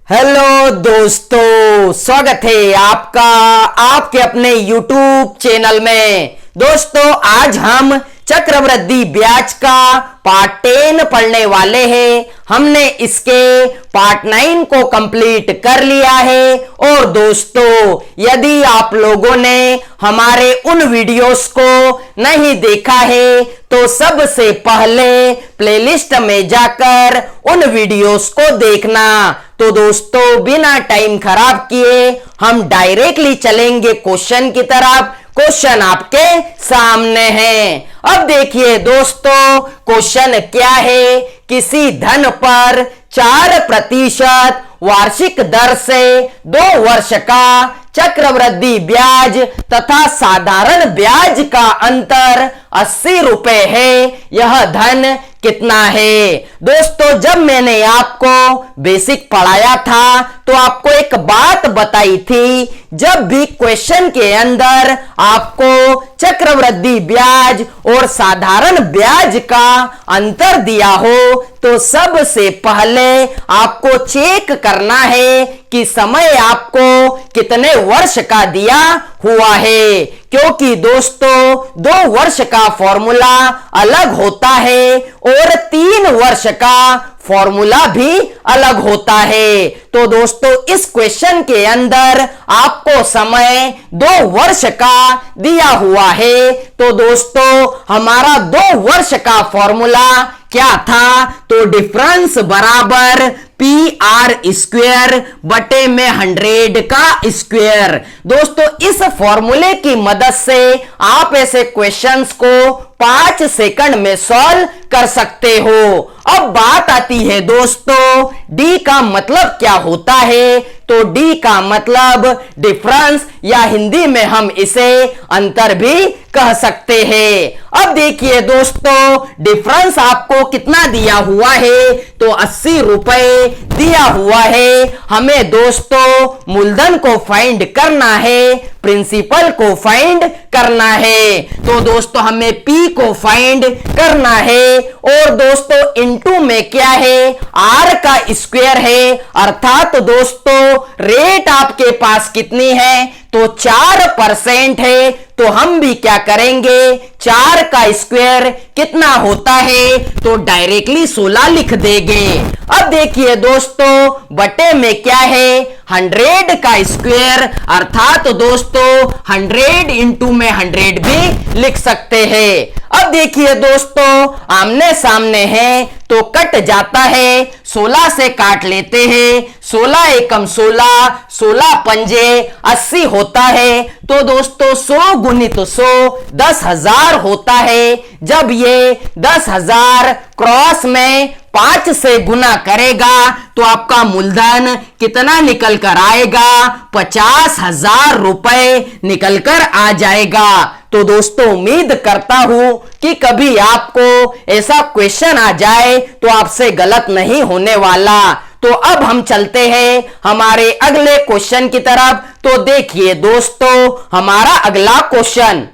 Hello दोस्तों, स्वागत है आपका आपके अपने YouTube चैनल में। दोस्तों, आज हम चक्रवृद्धि ब्याज का पार्ट 10 पढ़ने वाले हैं। हमने इसके पार्ट 9 को कंप्लीट कर लिया है। और दोस्तों, यदि आप लोगों ने हमारे उन वीडियोस को नहीं देखा है तो सबसे पहले प्लेलिस्ट में जाकर उन वीडियोस को देखना। तो दोस्तों, बिना टाइम खराब किए हम डायरेक्टली चलेंगे क्वेश्चन की तरफ। क्वेश्चन आपके सामने है। अब देखिए दोस्तों, क्वेश्चन क्या है। किसी धन पर 4% वार्षिक दर से 2 वर्ष का चक्रवृद्धि ब्याज तथा साधारण ब्याज का अंतर 80 रुपए है। यह धन कितना है? दोस्तों, जब मैंने आपको बेसिक पढ़ाया था तो आपको एक बात बताई थी, जब भी क्वेश्चन के अंदर आपको चक्रवृद्धि ब्याज और साधारण ब्याज का अंतर दिया हो तो सबसे पहले आपको चेक करना है कि समय आपको कितने वर्ष का दिया हुआ है। क्योंकि दोस्तों, 2 वर्ष का फॉर्मूला अलग होता है और 3 वर्ष का फॉर्मूला भी अलग होता है। तो दोस्तों, इस क्वेश्चन के अंदर आपको समय 2 वर्ष का दिया हुआ है। तो दोस्तों, हमारा 2 वर्ष का फॉर्मूला क्या था? तो डिफरेंस बराबर PR² बटे में 100 का स्क्वायर। दोस्तों, इस फॉर्मूले की मदद से आप ऐसे क्वेश्चंस को 5 सेकंड में सॉल्व कर सकते हो। अब बात आती है दोस्तों, D का मतलब क्या होता है? तो D का मतलब डिफरेंस, या हिंदी में हम इसे अंतर भी कह सकते हैं। अब देखिए दोस्तों, डिफरेंस आपको कितना दिया हुआ है? तो 80 रुपए दिया हुआ है। हमें दोस्तों मूलधन को फाइंड करना है, प्रिंसिपल को फाइंड करना है। तो दोस्तों, हमें P को फाइंड करना है। और दोस्तों, इनटू में क्या है? R का स्क्वायर है। अर्थात दोस्तों, रेट आपके पास कितनी है? तो 4% है। तो हम भी क्या करेंगे? 4 का स्क्वायर कितना होता है? तो डायरेक्टली 16 लिख देंगे। अब देखिए दोस्तों, बटे में क्या है? 100 का स्क्वायर। अर्थात दोस्तों, 100 इंटू में 100 भी लिख सकते हैं। अब देखिए दोस्तों, आमने सामने है तो कट जाता है। 16 से काट लेते हैं। 16 एकम 16, 16 पंजे 80 होता है। तो दोस्तों, 100 गुणित 100 10,000 होता है। जब ये 10,000 क्रॉस में 5 से गुना करेगा तो आपका मूलधन कितना निकल कर आएगा? 50,000 रुपए निकल कर आ जाएगा। तो दोस्तों, उम्मीद करता हूं कि कभी आपको ऐसा क्वेश्चन आ जाए तो आपसे गलत नहीं होने वाला। तो अब हम चलते हैं हमारे अगले क्वेश्चन की तरफ। तो देखिए दोस्तों, हमारा अगला क्वेश्चन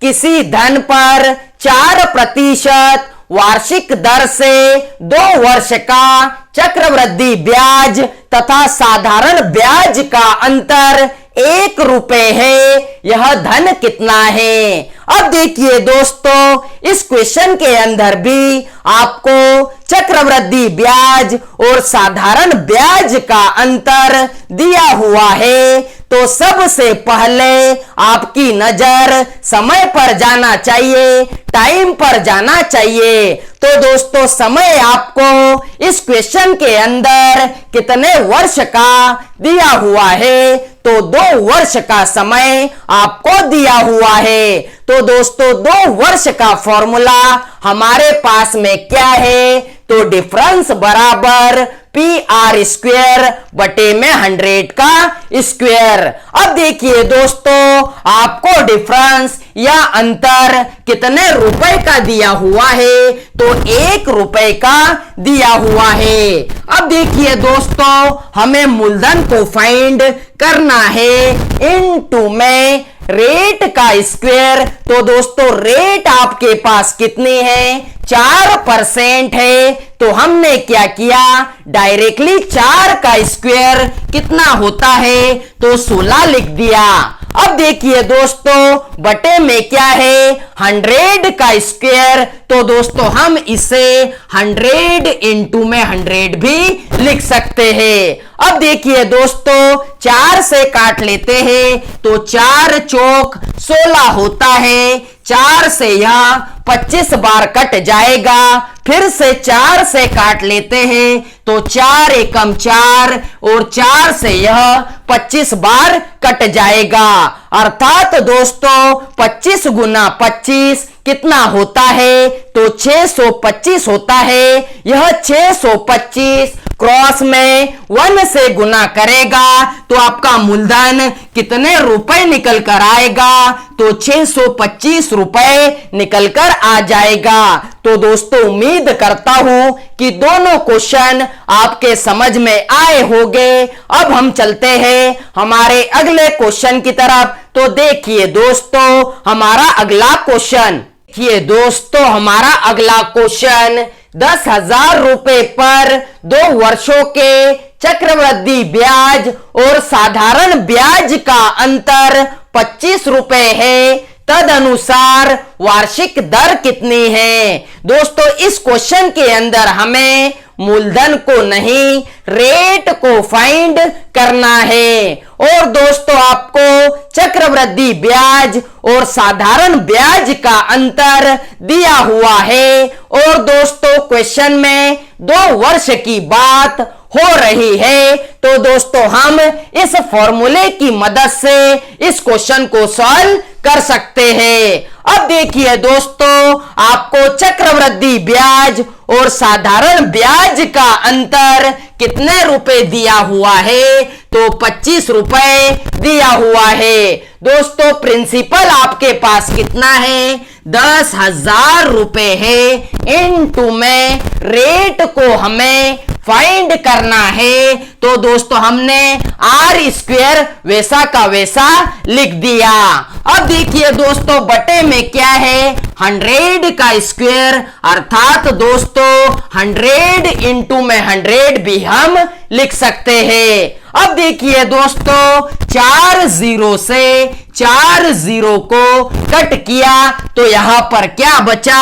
किसी धन पर 4% वार्षिक दर से 2 वर्ष का चक्रवृद्धि ब्याज तथा साधारण ब्याज का अंतर 1 रुपए है। यह धन कितना है? अब देखिए दोस्तों, इस क्वेश्चन के अंदर भी आपको चक्रवृद्धि ब्याज और साधारण ब्याज का अंतर दिया हुआ है। तो सबसे पहले आपकी नजर समय पर जाना चाहिए, टाइम पर जाना चाहिए। तो दोस्तों, समय आपको इस क्वेश्चन के अंदर कितने वर्ष का दिया हुआ है? तो 2 वर्ष का समय आपको दिया हुआ है। तो दोस्तों, 2 वर्ष का फॉर्मूला हमारे पास में क्या है? तो डिफरेंस बराबर PR² बटे में 100 का स्क्वायर। अब देखिए दोस्तों, आपको डिफरेंस या अंतर कितने रुपए का दिया हुआ है? तो 1 रुपए का दिया हुआ है। अब देखिए दोस्तों, हमें मूलधन को फाइंड करना है इनटू में रेट का स्क्वायर। तो दोस्तों, रेट आपके पास कितनी है? 4% है। तो हमने क्या किया, डायरेक्टली 4 का स्क्वायर कितना होता है, तो 16 लिख दिया। अब देखिए दोस्तों बटे में क्या है, 100 का स्क्वायर, तो दोस्तों हम इसे 100 इंटू में 100 भी लिख सकते हैं। अब देखिए दोस्तों 4 से काट लेते हैं, तो 4 चौक 16 होता है, 4 से यह 25 बार कट जाएगा। फिर से 4 से काट लेते हैं, तो 4 एकम 4 और 4 से यह 25 बार कट जाएगा। अर्थात दोस्तों 25 गुना 25 कितना होता है, तो 625 होता है। यह 625 क्रॉस में 1 से गुना करेगा तो आपका मूलधन कितने रुपए निकल कर आएगा, तो 625 रुपए निकल कर आ जाएगा। तो दोस्तों उम्मीद करता हूं कि दोनों क्वेश्चन आपके समझ में आए होंगे। अब हम चलते हैं हमारे अगले क्वेश्चन की तरफ। तो देखिए दोस्तों हमारा अगला क्वेश्चन, देखिए दोस्तों हमारा अगला क्वेश्चन 10,000 रुपए पर 2 वर्षों के चक्रवृद्धि ब्याज और साधारण ब्याज का अंतर 25 रुपए है, तदनुसार वार्षिक दर कितनी है। दोस्तों इस क्वेश्चन के अंदर हमें मूलधन को नहीं, रेट को फाइंड करना है। और दोस्तों आपको चक्रवृद्धि ब्याज और साधारण ब्याज का अंतर दिया हुआ है। और दोस्तों क्वेश्चन में 2 वर्ष की बात हो रही है, तो दोस्तों हम इस फॉर्मूले की मदद से इस क्वेश्चन को सॉल्व कर सकते हैं। अब देखिए दोस्तों आपको चक्रवृद्धि ब्याज और साधारण ब्याज का अंतर कितने रुपए दिया हुआ है, तो 25 रुपए दिया हुआ है। दोस्तों प्रिंसिपल आपके पास कितना है, 10,000 रुपए है, इनटू में रेट को हमें फाइंड करना है। तो दोस्तों हमने आर स्क्वायर वैसा का वैसा लिख दिया। अब देखिए दोस्तों बटे में क्या है, 100 का स्क्वायर, अर्थात दोस्तों 100 इंटू में 100 भी हम लिख सकते हैं। अब देखिए दोस्तों 4 0 से 4 0 को कट किया तो यहां पर क्या बचा,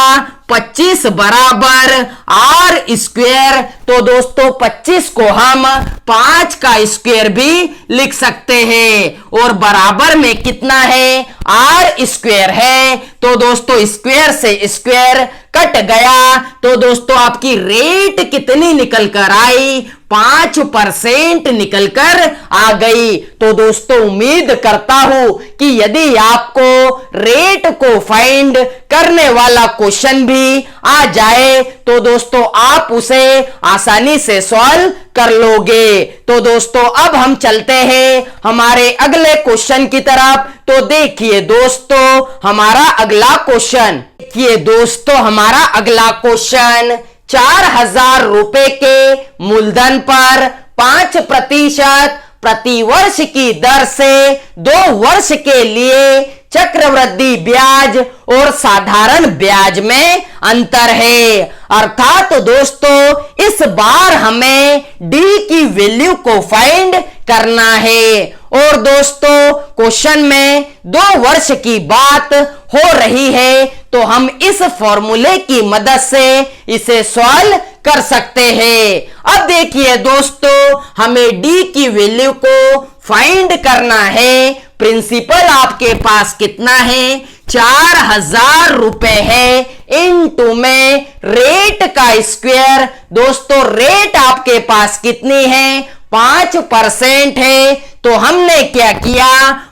25 बराबर आर स्क्वायर। तो दोस्तों 25 को हम 5 का स्क्वायर भी लिख सकते हैं और बराबर में कितना है, आर स्क्वायर है। तो दोस्तों स्क्वायर से स्क्वायर कट गया, तो दोस्तों आपकी रेट कितनी निकल कर आई, 5% निकल कर आ गई। तो दोस्तों उम्मीद करता हूं कि यदि आपको रेट को फाइंड करने वाला क्वेश्चन भी आ जाए तो दोस्तों आप उसे आसानी से सॉल्व कर लोगे। तो दोस्तों अब हम चलते हैं हमारे अगले क्वेश्चन की तरफ। तो देखिए दोस्तों हमारा अगला क्वेश्चन, देखिए दोस्तों हमारा अगला क्वेश्चन 4,000 रुपए के मूलधन पर 5% प्रति वर्ष की दर से 2 वर्ष के लिए चक्रवृद्धि ब्याज और साधारण ब्याज में अंतर है। अर्थात दोस्तों इस बार हमें डी की वैल्यू को फाइंड करना है। और दोस्तों क्वेश्चन में 2 वर्ष की बात हो रही है, तो हम इस फॉर्मूले की मदद से इसे सॉल्व कर सकते हैं। अब देखिए दोस्तों हमें डी की वैल्यू को फाइंड करना है। प्रिंसिपल आपके पास कितना है, 4,000 रुपए है, इनटू में रेट का स्क्वायर। दोस्तों रेट आपके पास कितनी है, 5% है। तो हमने क्या किया,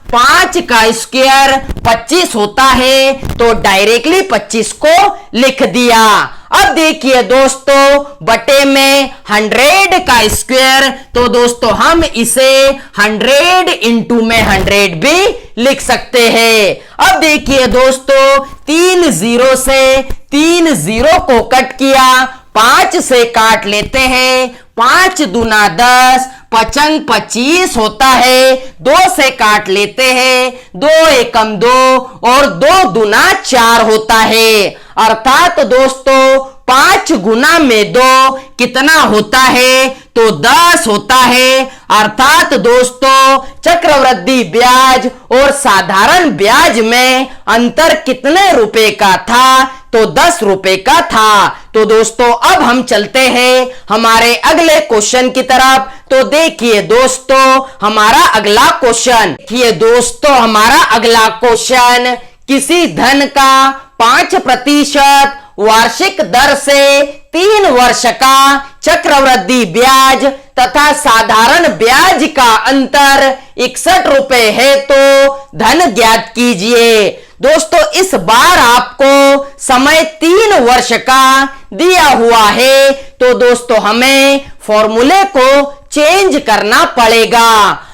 5 का स्क्वायर 25 होता है, तो डायरेक्टली 25 को लिख दिया। अब देखिए दोस्तों बटे में 100 का स्क्वायर, तो दोस्तों हम इसे 100 इंटू में 100 भी लिख सकते हैं। अब देखिए दोस्तों 3 0 से 3 0 को कट किया, 5 से काट लेते हैं, 5 दूना 10, 5 25 होता है, 2 से काट लेते हैं, 2 एकम 2 और 2 दूना 4 होता है। अर्थात दोस्तों 5 गुना में 2 कितना होता है? तो 10 होता है। अर्थात दोस्तों चक्रवृद्धि ब्याज और साधारण ब्याज में अंतर कितने रुपए का था? तो 10 रुपए का था। तो दोस्तों अब हम चलते हैं हमारे अगले क्वेश्चन की तरफ। तो देखिए दोस्तों हमारा अगला क्वेश्चन, किसी धन का 5% वार्षिक दर से 3 वर्ष का चक्रवृद्धि ब्याज तथा साधारण ब्याज का अंतर 61 रुपए है, तो धन ज्ञात कीजिए। दोस्तों इस बार आपको समय 3 वर्ष का दिया हुआ है, तो दोस्तों हमें फॉर्मूले को चेंज करना पड़ेगा।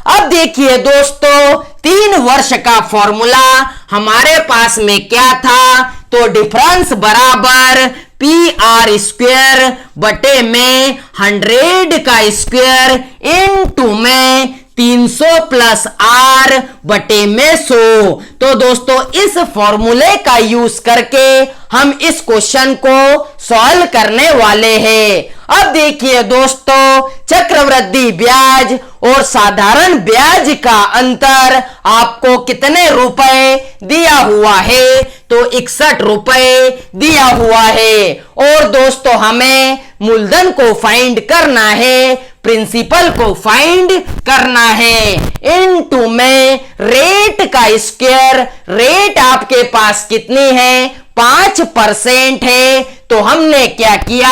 अब देखिए दोस्तों 3 वर्ष का फॉर्मूला हमारे पास में क्या था? तो डिफरेंस बराबर PR स्क्वायर बटे में 100 का स्क्वायर इनटू में 300 प्लस R बटे में 100। तो दोस्तों इस फॉर्मूले का यूज करके हम इस क्वेश्चन को सॉल्व करने वाले हैं। अब देखिए दोस्तों चक्रवृद्धि ब्याज और साधारण ब्याज का अंतर आपको कितने रुपए दिया हुआ है? तो 61 रुपए दिया हुआ है। और दोस्तों हमें मूलधन को फाइंड करना है, प्रिंसिपल को फाइंड करना है। इनटू में रेट का स्क्वायर, रेट आपके पास कितनी है? 5% है। तो हमने क्या किया?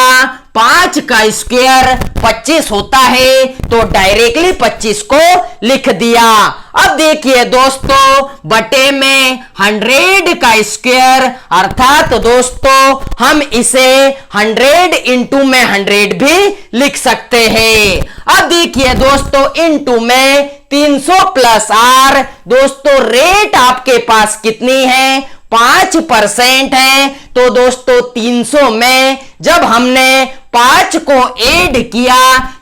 5 का स्क्वायर 25 होता है, तो डायरेक्टली 25 को लिख दिया। अब देखिए दोस्तों बटे में 100 का स्क्वायर, अर्थात दोस्तों हम इसे 100 इंटू में 100 भी लिख सकते हैं। अब देखिए दोस्तों इनटू में 300 प्लस R। दोस्तों रेट आपके पास कितनी है? 5% है। तो दोस्तों 300 में जब हमने 5 को ऐड किया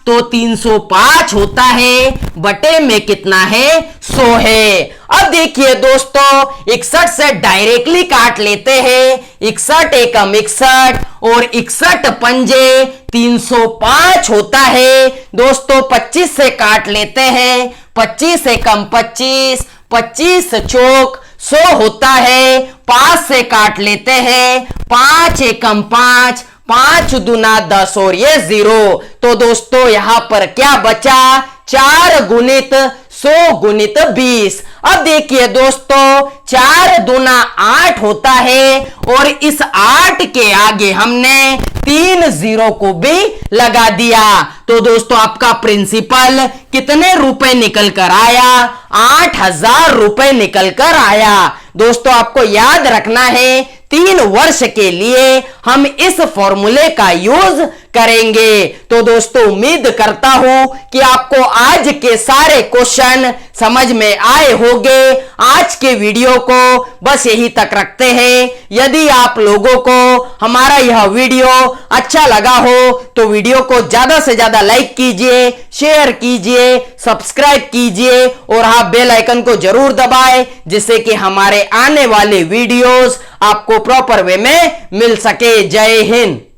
तो 305 होता है, बटे में कितना है? 100 है। अब देखिए दोस्तों 61 से डायरेक्टली काट लेते हैं। 61 एकम 61 और 61 पंजे 305 होता है। दोस्तों 25 से काट लेते हैं। 25 एकम 25, 25 चौक 100 होता है। 5 से काट लेते हैं। 5 एकम 5, 5 दूना 10 और ये 0। तो दोस्तों यहां पर क्या बचा? 4 गुणित 100 गुणित 20। अब देखिए दोस्तों 4 दूना 8 होता है और इस 8 के आगे हमने 3 0 को भी लगा दिया। तो दोस्तों आपका प्रिंसिपल कितने रुपए निकल कर आया? 8000 रुपए निकल कर आया। दोस्तों आपको याद रखना है 3 वर्ष के लिए हम इस फॉर्मूले का यूज करेंगे। तो दोस्तों उम्मीद करता हूं कि आपको आज के सारे क्वेश्चन समझ में आए होंगे। आज के वीडियो को बस यही तक रखते हैं। यदि आप लोगों को हमारा यह वीडियो अच्छा लगा हो तो वीडियो को ज्यादा से ज्यादा लाइक कीजिए, शेयर कीजिए, सब्सक्राइब कीजिए और हाँ बेल आइकन को जरूर दबाएं, जिससे कि हमारे आने वाले वीडियोस आपको प्रॉपर वे में मिल सके। जय हिंद।